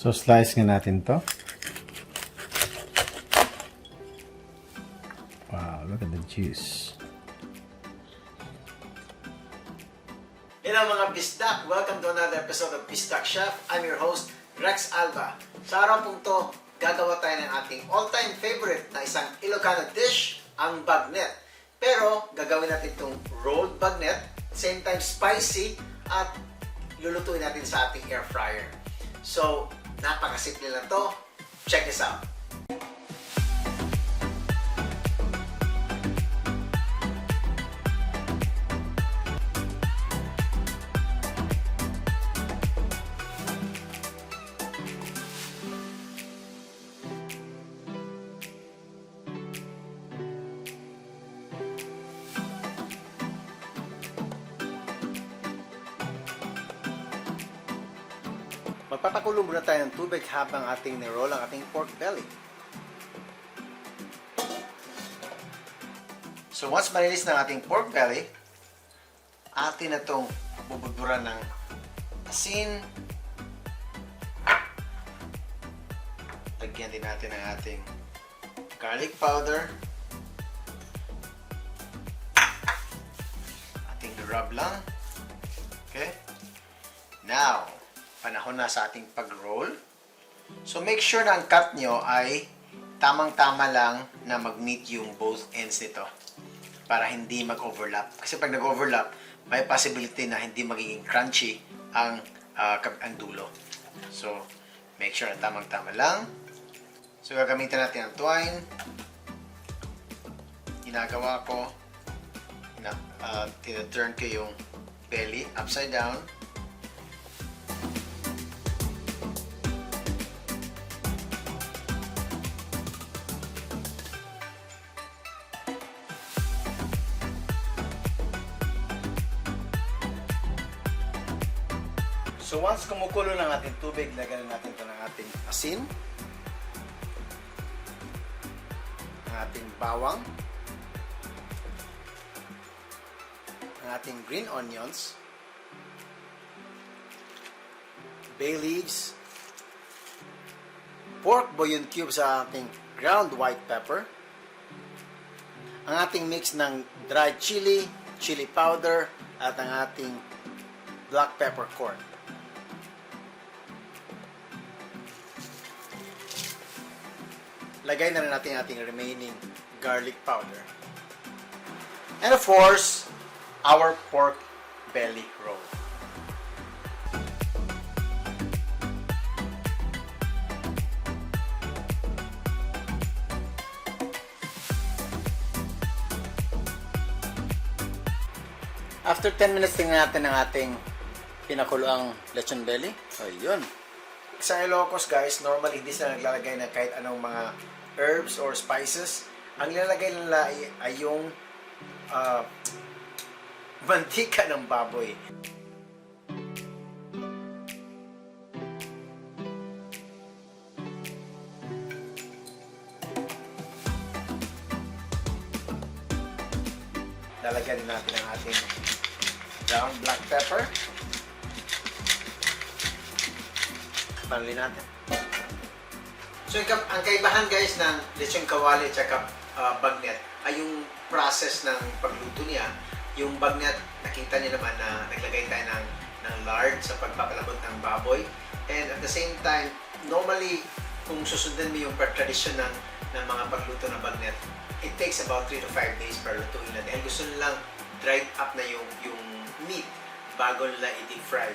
So, slice nga natin to. Wow, look at the juice. Hello mga Bisdak! Welcome to another episode of Bisdak Chef. I'm your host, Rex Alba. Sa araw pong to, gagawa tayo ng ating all-time favorite na isang Ilocano dish, ang Bagnet. Pero, gagawin natin itong rolled Bagnet, same time spicy, at lulutuin natin sa ating air fryer. So, napakasimple lang to. Check this out. Magpapakulo muna tayo ng tubig habang ating niroll ang ating pork belly. So once malinis ng ating pork belly, atin na itong bubudburan ng asin. Lagyan din natin ang ating garlic powder. Ating rub lang. Okay? Now, panahon na sa ating pag-roll. So, make sure na ang cut nyo ay tamang-tama lang na mag-meet yung both ends nito para hindi mag-overlap. Kasi pag nag-overlap, may possibility na hindi magiging crunchy ang dulo. So, make sure na tamang-tama lang. So, gagamitin natin ang twine. Ginagawa ko, tina-turn ko yung belly upside down. So once kumukulo ng ating tubig, lagyan natin ito ng ating asin, ang ating bawang, ang ating green onions, bay leaves, pork bouillon cubes sa ating ground white pepper, ang ating mix ng dried chili, chili powder, at ang ating black pepper corn. Lagay na rin natin ating remaining garlic powder. And of course, our pork belly roll. After 10 minutes, tingnan natin ang ating pinakuloang lechon belly. So, yun. Sa Ilocos, guys, normally hindi sila naglalagay ng kahit anong mga herbs or spices. Ang nilalagay nila ay yung mantika ng baboy. Lalagyan din natin ang ating ground black pepper. Panlin natin. So, ang kaibahan guys ng lechon kawali at bagnet ay yung process ng pagluto niya. Yung bagnet, nakita niyo naman na naglagay tayo ng lard sa pagpapalabot ng baboy. And at the same time, normally, kung susundan mo yung tradisyon ng mga pagluto ng bagnet, it takes about 3 to 5 days para lutuin na. Dahil gusto nilang dried up na yung meat bago nila i-deep fry.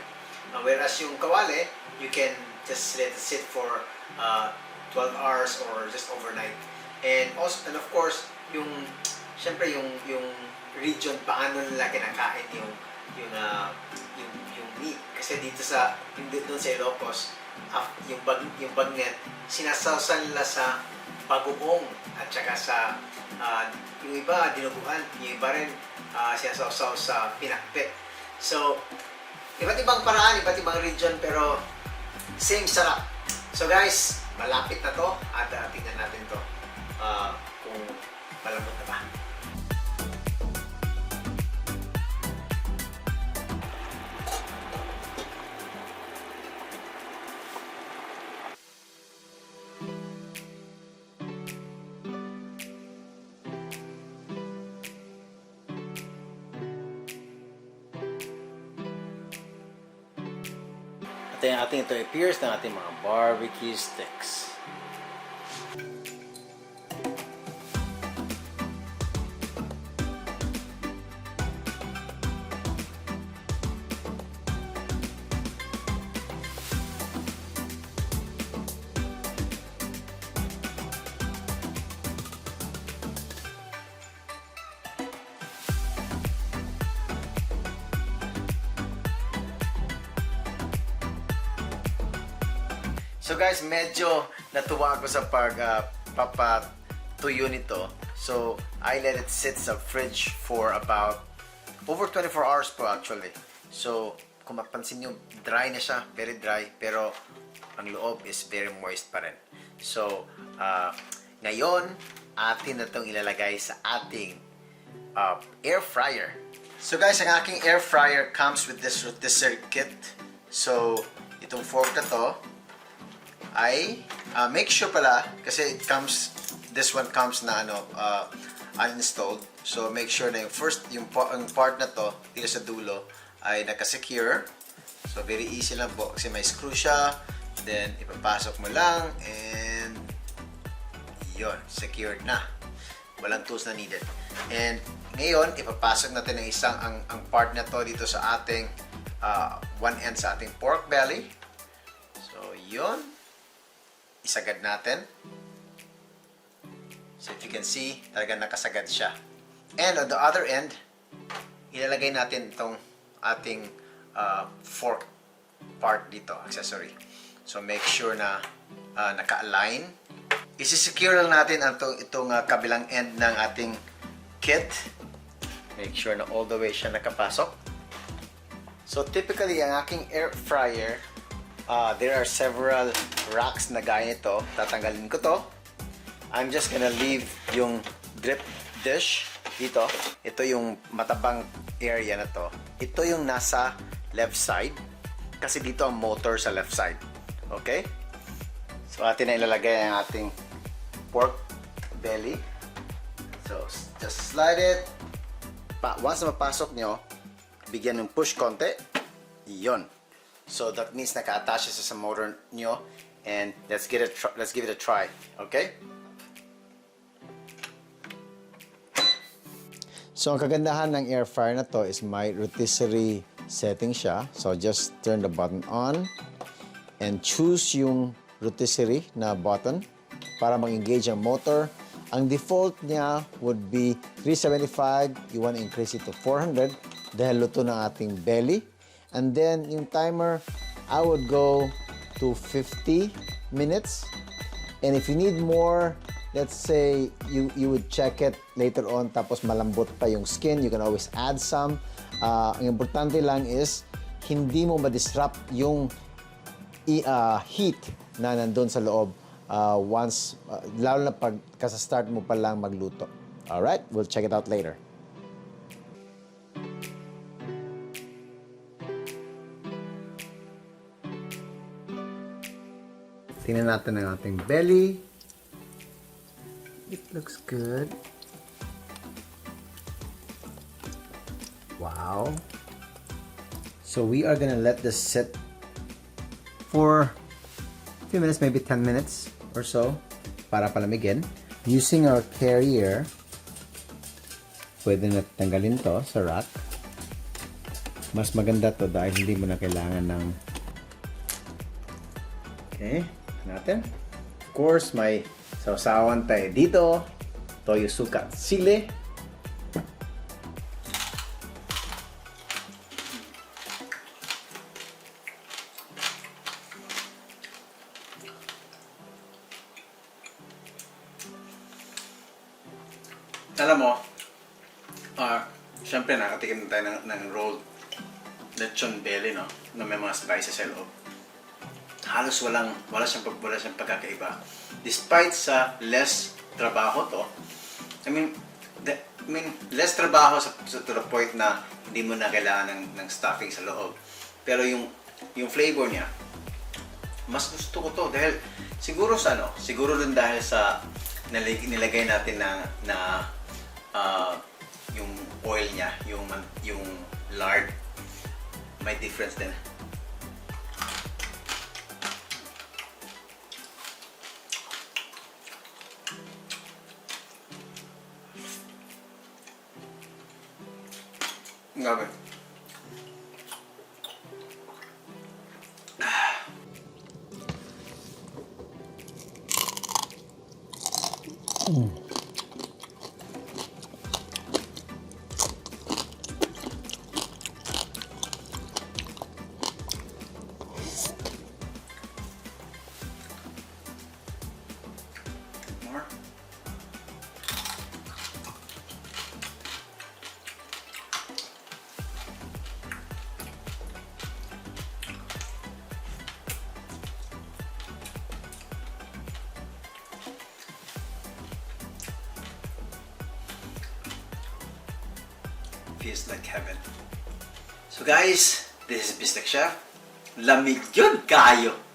Whereas yung kawali, you can just let it sit for 12 hours or just overnight. And also, and of course, syempre yung region paano nila kinakain yung meat. Kasi dito doon sa Ilocos, yung bagnet, sinasawsan nila sa bagoong at saka sa yung iba dinuguan, yung iba rin sinasawsaw sa pinakpet. So, iba't ibang paraan, iba't ibang region, pero same sarap. So guys, malapit na to at tingnan natin to kung malambot na ba. Ito yung ating ito appears ng ating mga barbecue sticks. So guys, medyo natuwa ako sa papatuyo nito. So, I let it sit sa fridge for about over 24 hours po actually. So, kung mapansin nyo, dry na siya, very dry, pero ang loob is very moist pa rin. So, ngayon, atin na itong ilalagay sa ating air fryer. So guys, ang aking air fryer comes with this rotisserie kit. So, itong fork na to, ay make sure pala kasi this one comes na uninstalled, so make sure na yung part na to dito sa dulo ay naka-secure. So very easy lang po kasi may screw siya, then ipapasok mo lang and yon, secured na, walang tools na needed. And ngayon ipapasok natin ang part na to dito sa ating one end sa ating pork belly. So yon, isagad natin. So if you can see, talagang nakasagad siya. And on the other end, ilalagay natin itong ating fork part dito, accessory. So make sure na naka-align. Isi-secure lang natin itong kabilang end ng ating kit. Make sure na all the way siya nakapasok. So typically, ang aking air fryer, there are several racks na gaya nito. Tatanggalin ko to. I'm just gonna leave yung drip dish dito. Ito yung matabang area na to. Ito yung nasa left side. Kasi dito ang motor sa left side. Okay? So atin na ilalagay ang ating pork belly. So just slide it. Once na mapasok nyo, bigyan ng push konti. Iyon. So that means naka-attach siya sa motor nyo, and let's give it a try. Okay? So ang kagandahan ng air fryer na to is may rotisserie setting siya. So just turn the button on and choose yung rotisserie na button para mag-engage ang motor. Ang default niya would be 375. You want to increase it to 400 dahil luto ng ating belly. And then, yung timer, I would go to 50 minutes. And if you need more, let's say you would check it later on tapos malambot pa yung skin, you can always add some. Ang importante lang is, hindi mo ma-disrupt yung heat na nandun sa loob lalo na pag kasa-start mo pa lang magluto. Alright? We'll check it out later. Tingnan natin ang ating belly. It looks good. Wow. So we are gonna let this sit for a few minutes, maybe 10 minutes or so para palamigin. Using our carrier, pwede na tanggalin to sa rack. Mas maganda to dahil hindi mo na kailangan ng natin. Of course, may sausawan tayo dito. Toyo, suka, sili. Alam mo, syempre nakatikim tayo ng rolled lechon belly, no? Na may mga spices sa loob. Halos wala siyang pagkakaiba. Despite sa less trabaho to, I mean less trabaho to the point na hindi mo na kailangan ng stuffing sa loob. Pero yung flavor niya, mas gusto ko to dahil siguro din dahil sa nilagay natin na yung oil niya, yung lard, may difference din. Grabe. More. Feels like heaven. So guys, this is Bisdak Chef. Lamig yun kayo!